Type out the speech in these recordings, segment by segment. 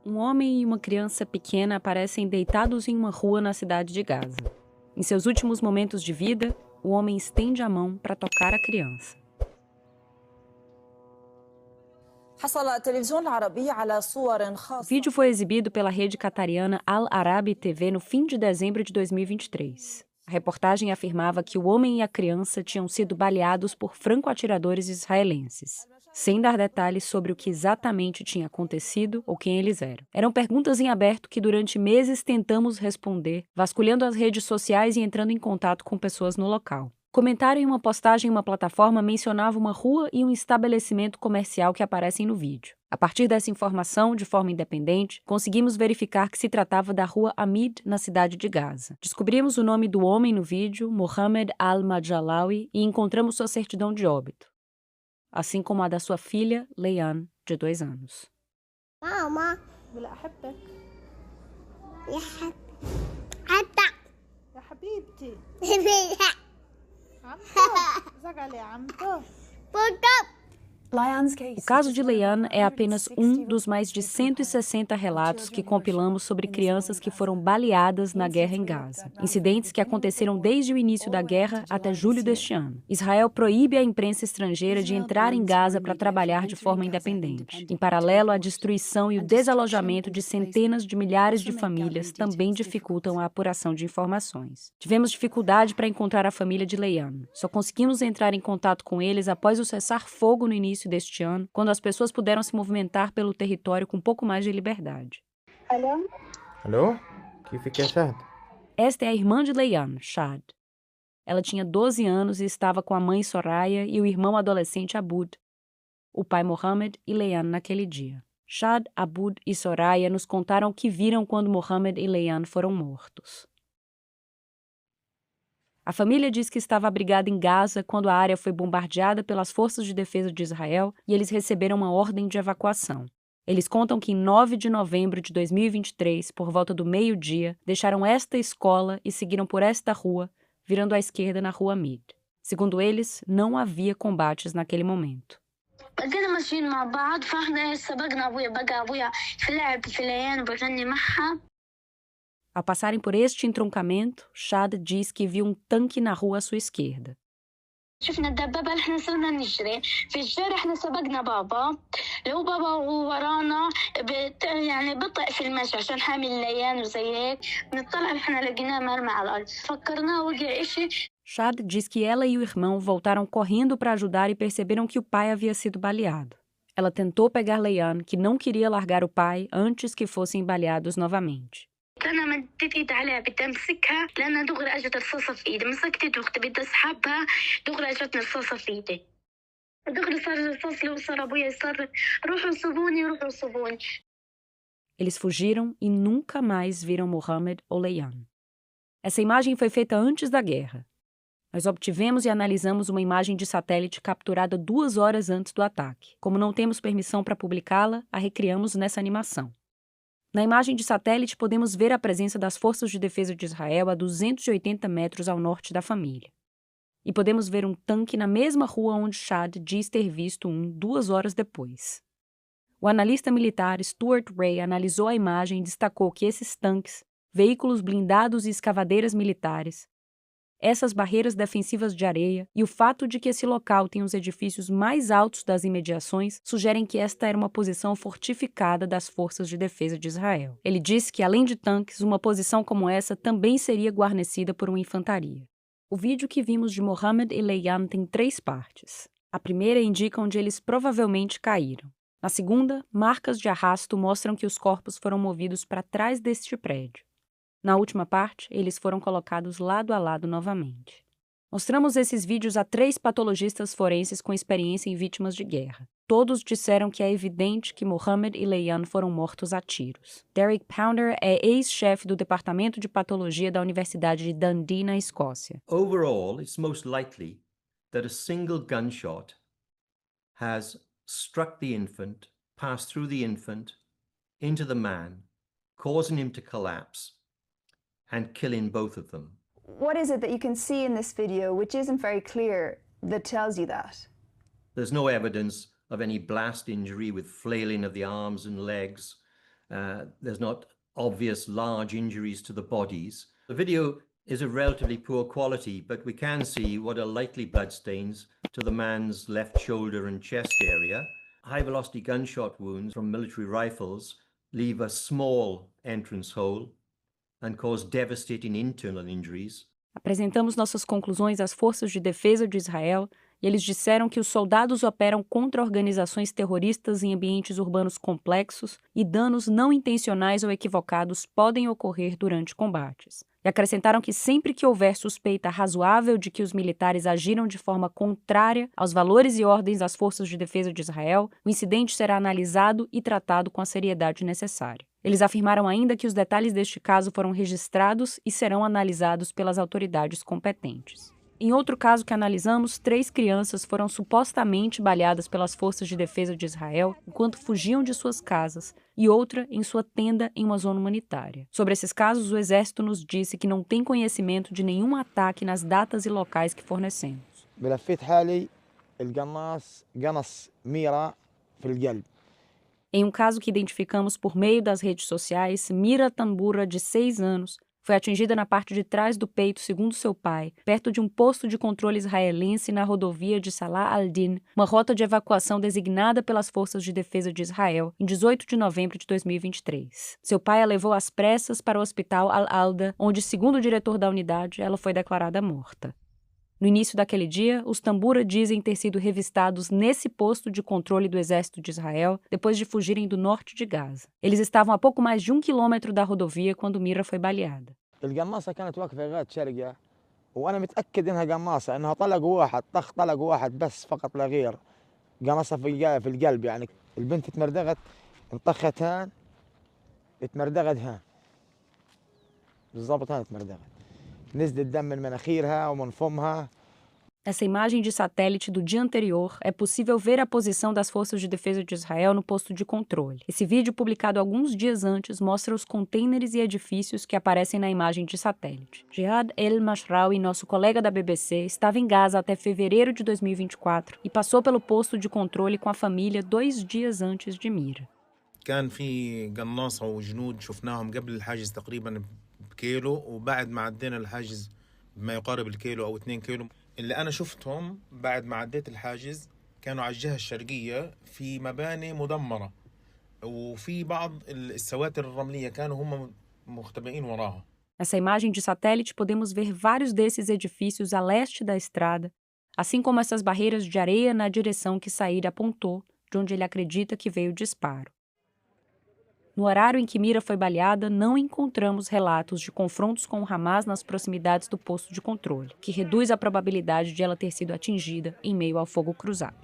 Um homem e uma criança pequena aparecem deitados em uma rua na cidade de Gaza. Em seus últimos momentos de vida, o homem estende a mão para tocar a criança. O vídeo foi exibido pela rede qatariana Al Arabi TV no fim de dezembro de 2023. A reportagem afirmava que o homem e a criança tinham sido baleados por franco-atiradores israelenses, sem dar detalhes sobre o que exatamente tinha acontecido ou quem eles eram. Eram perguntas em aberto que durante meses tentamos responder, vasculhando as redes sociais e entrando em contato com pessoas no local. Comentário em uma postagem em uma plataforma mencionava uma rua e um estabelecimento comercial que aparecem no vídeo. A partir dessa informação, de forma independente, conseguimos verificar que se tratava da rua Amid, na cidade de Gaza. Descobrimos o nome do homem no vídeo, Mohamed Al-Majalawi, e encontramos sua certidão de óbito, assim como a da sua filha, Leian, de 2 anos. ماما لا أحبك يا حتى يا حبيبتي بيها عمته زعلي عمته بطب O caso de Leian é apenas um dos mais de 160 relatos que compilamos sobre crianças que foram baleadas na guerra em Gaza. Incidentes que aconteceram desde o início da guerra até julho deste ano. Israel proíbe a imprensa estrangeira de entrar em Gaza para trabalhar de forma independente. Em paralelo, a destruição e o desalojamento de centenas de milhares de famílias também dificultam a apuração de informações. Tivemos dificuldade para encontrar a família de Leian. Só conseguimos entrar em contato com eles após o cessar-fogo no início deste ano, quando as pessoas puderam se movimentar pelo território com um pouco mais de liberdade. الو كيفك يا شهد؟ Esta é a irmã de Leian, Shad. Ela tinha 12 anos e estava com a mãe Soraya e o irmão adolescente Abud, o pai Mohamed e Leian naquele dia. Shad, Abud e Soraya nos contaram o que viram quando Mohamed e Leian foram mortos. A família diz que estava abrigada em Gaza quando a área foi bombardeada pelas forças de defesa de Israel e eles receberam uma ordem de evacuação. Eles contam que em 9 de novembro de 2023, por volta do meio-dia, deixaram esta escola e seguiram por esta rua, virando à esquerda na rua Mid. Segundo eles, não havia combates naquele momento. بقينا ماشيين مع بعض فاحنا سبقنا ابويا في اللعب في العيان وبغني معها. Ao passarem por este entroncamento, Shad diz que viu um tanque na rua à sua esquerda. شفنا الدبابة اللي احنا صرنا نجري في الشارع احنا سبقنا بابا لو بابا ورانا يعني بطئ في المشي عشان حامل ليان وزي هيك نطلع احنا لقيناه مرمى على الارض فكرناه وقع اشي. Shad diz que ela e o irmão voltaram correndo para ajudar e perceberam que o pai havia sido baleado. Ela tentou pegar Leian, que não queria largar o pai antes que fossem baleados novamente. أنا مديت إيدي عليها بدي أمسكها لأنها دغري أجت رصاصة في إيدي مسكت وقت بدي أسحبها دغري أجتني رصاصة في إيدي دغري صار الرصاص لي وصار أبويا صار روحوا صوبوني. Eles fugiram e nunca mais viram Mohamed ou Leian. Essa imagem foi feita antes da guerra. Nós obtivemos e analisamos uma imagem de satélite capturada 2 horas antes do ataque. Como não temos permissão para publicá-la, a recriamos nessa animação. Na imagem de satélite, podemos ver a presença das forças de defesa de Israel a 280 metros ao norte da família. E podemos ver um tanque na mesma rua onde Shad diz ter visto 2 horas depois. O analista militar Stuart Ray analisou a imagem e destacou que esses tanques, veículos blindados e escavadeiras militares, essas barreiras defensivas de areia e o fato de que esse local tem os edifícios mais altos das imediações sugerem que esta era uma posição fortificada das forças de defesa de Israel. Ele disse que, além de tanques, uma posição como essa também seria guarnecida por uma infantaria. O vídeo que vimos de Mohamed e Leian tem 3 partes. A primeira indica onde eles provavelmente caíram. Na segunda, marcas de arrasto mostram que os corpos foram movidos para trás deste prédio. Na última parte, eles foram colocados lado a lado novamente. Mostramos esses vídeos a 3 patologistas forenses com experiência em vítimas de guerra. Todos disseram que é evidente que Mohamed e Leian foram mortos a tiros. Derek Pounder é ex-chefe do Departamento de Patologia da Universidade de Dundee, na Escócia. Overall, it's most likely that a single gunshot has struck the infant, passed through the infant, into the man, causing him to collapse, and killing both of them. What is it that you can see in this video which isn't very clear that tells you that? There's no evidence of any blast injury with flailing of the arms and legs, There's not obvious large injuries to the bodies. The video is of relatively poor quality, but we can see what are likely bloodstains to the man's left shoulder and chest area. High-velocity gunshot wounds from military rifles leave a small entrance hole and cause devastating internal injuries. Apresentamos nossas conclusões às forças de defesa de Israel e eles disseram que os soldados operam contra organizações terroristas em ambientes urbanos complexos e danos não intencionais ou equivocados podem ocorrer durante combates. E acrescentaram que sempre que houver suspeita razoável de que os militares agiram de forma contrária aos valores e ordens das forças de defesa de Israel, o incidente será analisado e tratado com a seriedade necessária. Eles afirmaram ainda que os detalhes deste caso foram registrados e serão analisados pelas autoridades competentes. Em outro caso que analisamos, 3 crianças foram supostamente baleadas pelas forças de defesa de Israel enquanto fugiam de suas casas e outra em sua tenda em uma zona humanitária. Sobre esses casos, o Exército nos disse que não tem conhecimento de nenhum ataque nas datas e locais que fornecemos. Em um caso que identificamos por meio das redes sociais, Mira Tambura, de 6 anos, foi atingida na parte de trás do peito, segundo seu pai, perto de um posto de controle israelense na rodovia de Salah al-Din, uma rota de evacuação designada pelas Forças de Defesa de Israel, em 18 de novembro de 2023. Seu pai a levou às pressas para o hospital Al-Alda, onde, segundo o diretor da unidade, ela foi declarada morta. No início daquele dia, os Tambura dizem ter sido revistados nesse posto de controle do Exército de Israel depois de fugirem do norte de Gaza. Eles estavam a pouco mais de 1 quilômetro da rodovia quando Mira foi baleada. Nessa imagem de satélite do dia anterior, é possível ver a posição das forças de defesa de Israel no posto de controle. Esse vídeo, publicado alguns dias antes, mostra os contêineres e edifícios que aparecem na imagem de satélite. Jihad El-Mashraoui, nosso colega da BBC, estava em Gaza até fevereiro de 2024 e passou pelo posto de controle com a família 2 dias antes de Mira. كان في قناصة وجنود شفناهم قبل الحاجز تقريبا بكيلو وبعد ما عدينا الحاجز بما يقارب الكيلو أو 2 كيلو. اللي أنا شفتهم بعد ما عديت الحاجز كانوا على الجهة الشرقية في مباني مدمرة وفي بعض السواتر الرملية كانوا هم مختبئين وراها. Nessa imagem de satélite podemos ver vários desses edifícios a leste da estrada, assim como essas barreiras de areia na direção que Said apontou, de onde ele acredita que veio o disparo. No horário em que Mira foi baleada, não encontramos relatos de confrontos com o Hamas nas proximidades do posto de controle, que reduz a probabilidade de ela ter sido atingida em meio ao fogo cruzado.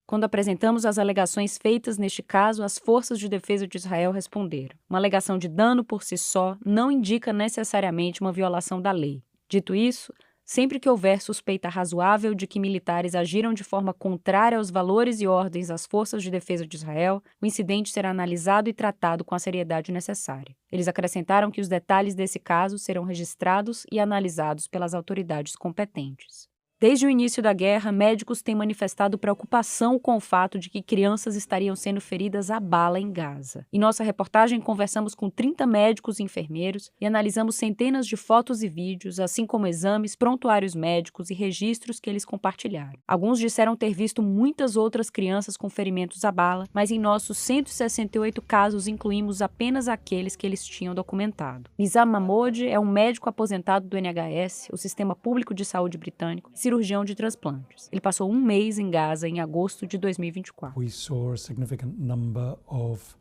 Quando apresentamos as alegações feitas neste caso, as forças de defesa de Israel responderam. Uma alegação de dano por si só não indica necessariamente uma violação da lei. Dito isso, sempre que houver suspeita razoável de que militares agiram de forma contrária aos valores e ordens das forças de defesa de Israel, o incidente será analisado e tratado com a seriedade necessária. Eles acrescentaram que os detalhes desse caso serão registrados e analisados pelas autoridades competentes. Desde o início da guerra, médicos têm manifestado preocupação com o fato de que crianças estariam sendo feridas a bala em Gaza. Em nossa reportagem, conversamos com 30 médicos e enfermeiros e analisamos centenas de fotos e vídeos, assim como exames, prontuários médicos e registros que eles compartilharam. Alguns disseram ter visto muitas outras crianças com ferimentos a bala, mas em nossos 168 casos incluímos apenas aqueles que eles tinham documentado. Nizam Mahmoud é um médico aposentado do NHS, o Sistema Público de Saúde britânico, cirurgião de transplantes. Ele passou 1 mês em Gaza em agosto de 2024. We saw a significant number of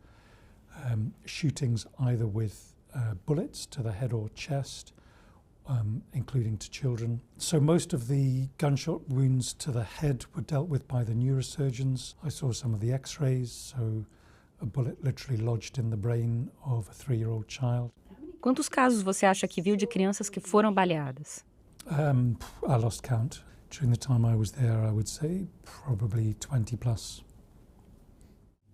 shootings either with bullets to the head or chest, including to children. So most of the gunshot wounds to the head were dealt with by the neurosurgeons. I saw some of the x-rays, so a bullet literally lodged in the brain of a 3-year-old child. Quantos casos você acha que viu de crianças que foram baleadas? I lost count. During the time I was there, I would say probably 20 plus.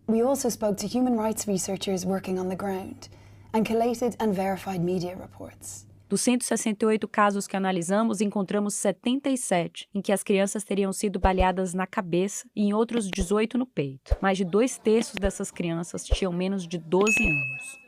We also spoke to human rights researchers working on the ground and collated and verified media reports. Dos 168 casos que analisamos, encontramos 77 em que as crianças teriam sido baleadas na cabeça e em outros 18 no peito. Mais de 2/3 dessas crianças tinham menos de 12 anos.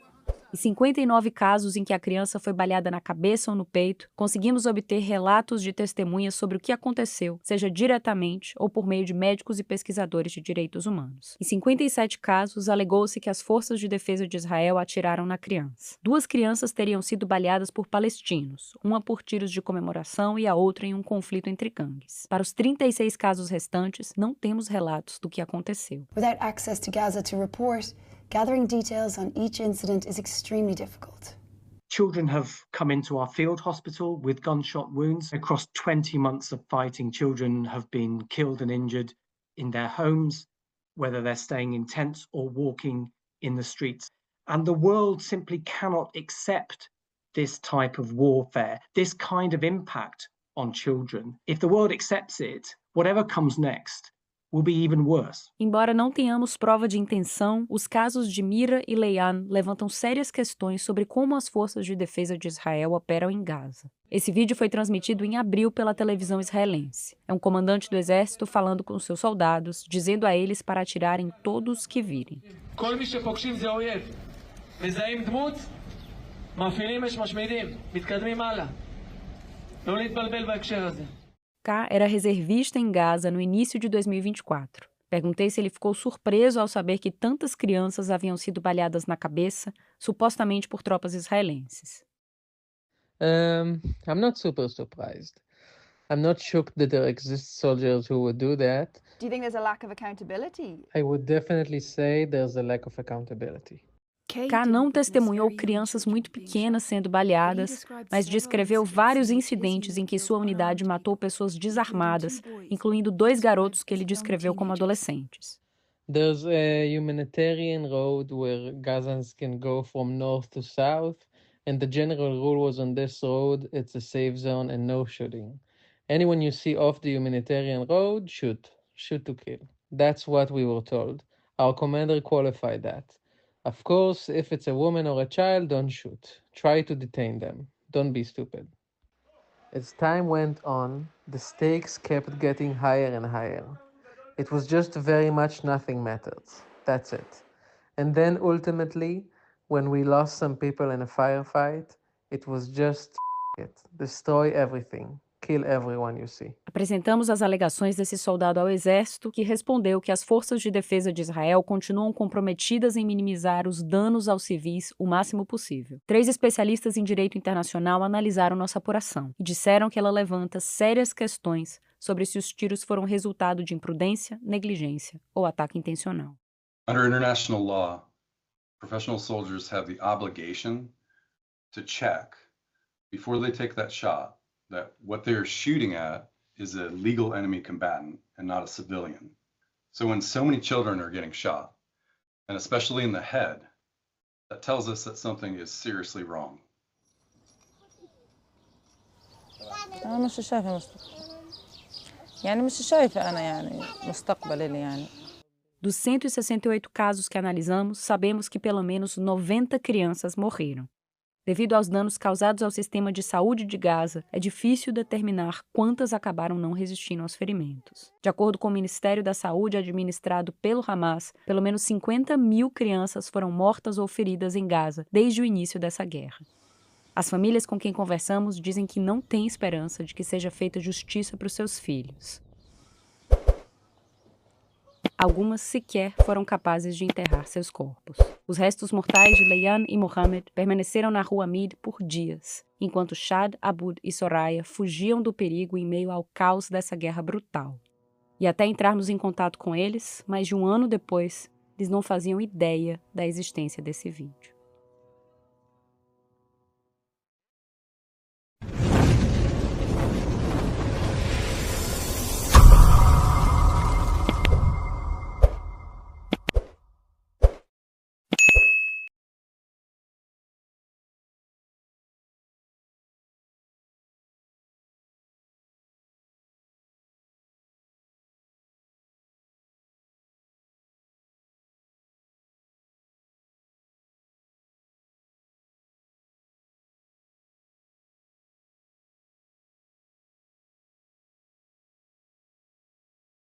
Em 59 casos em que a criança foi baleada na cabeça ou no peito, conseguimos obter relatos de testemunhas sobre o que aconteceu, seja diretamente ou por meio de médicos e pesquisadores de direitos humanos. Em 57 casos, alegou-se que as forças de defesa de Israel atiraram na criança. 2 crianças teriam sido baleadas por palestinos, uma por tiros de comemoração e a outra em um conflito entre gangues. Para os 36 casos restantes, não temos relatos do que aconteceu. Without access to Gaza to report, gathering details on each incident is extremely difficult. Children have come into our field hospital with gunshot wounds. Across 20 months of fighting, children have been killed and injured in their homes, whether they're staying in tents or walking in the streets. And the world simply cannot accept this type of warfare, this kind of impact on children. If the world accepts it, whatever comes next will be even worse. Embora não tenhamos prova de intenção, os casos de Mira e Leian levantam sérias questões sobre como as forças de defesa de Israel operam em Gaza. Esse vídeo foi transmitido em abril pela televisão israelense. É um comandante do exército falando com seus soldados, dizendo a eles para atirarem todos que virem. K era reservista em Gaza no início de 2024. Perguntei se ele ficou surpreso ao saber que tantas crianças haviam sido baleadas na cabeça, supostamente por tropas israelenses. I'm not super surprised. I'm not shocked that there exist soldiers who would do that. Do you think there's a lack of accountability? I would definitely say there's a lack of accountability. K não testemunhou crianças muito pequenas sendo baleadas, mas descreveu vários incidentes em que sua unidade matou pessoas desarmadas, incluindo 2 garotos que ele descreveu como adolescentes. There's a humanitarian road where Gazans can go from north to south, and the general rule was on this road, it's a safe zone and no shooting. Anyone you see off the humanitarian road, shoot. Shoot to kill. That's what we were told. Our commander qualified that. Of course, if it's a woman or a child, don't shoot. Try to detain them. Don't be stupid. As time went on, the stakes kept getting higher and higher. It was just very much nothing mattered. That's it. And then ultimately, when we lost some people in a firefight, it was just it. Destroy everything. Kill everyone you see. Apresentamos as alegações desse soldado ao exército, que respondeu que as forças de defesa de Israel continuam comprometidas em minimizar os danos aos civis o máximo possível. 3 especialistas em direito internacional analisaram nossa apuração e disseram que ela levanta sérias questões sobre se os tiros foram resultado de imprudência, negligência ou ataque intencional. Under international law, professional soldiers have the obligation to check before they take that shot that what they're shooting at is a legal enemy combatant and not a civilian. So when so many children are getting shot, and especially in the head, that tells us that something is seriously wrong. Dos 168 casos que analisamos, sabemos que pelo menos 90 crianças morreram. Devido aos danos causados ao sistema de saúde de Gaza, é difícil determinar quantas acabaram não resistindo aos ferimentos. De acordo com o Ministério da Saúde administrado pelo Hamas, pelo menos 50.000 crianças foram mortas ou feridas em Gaza desde o início dessa guerra. As famílias com quem conversamos dizem que não têm esperança de que seja feita justiça para os seus filhos. Algumas sequer foram capazes de enterrar seus corpos. Os restos mortais de Leian e Mohammed permaneceram na rua Amid por dias, enquanto Shad, Abud e Soraya fugiam do perigo em meio ao caos dessa guerra brutal. E até entrarmos em contato com eles, mais de um ano depois, eles não faziam ideia da existência desse vídeo.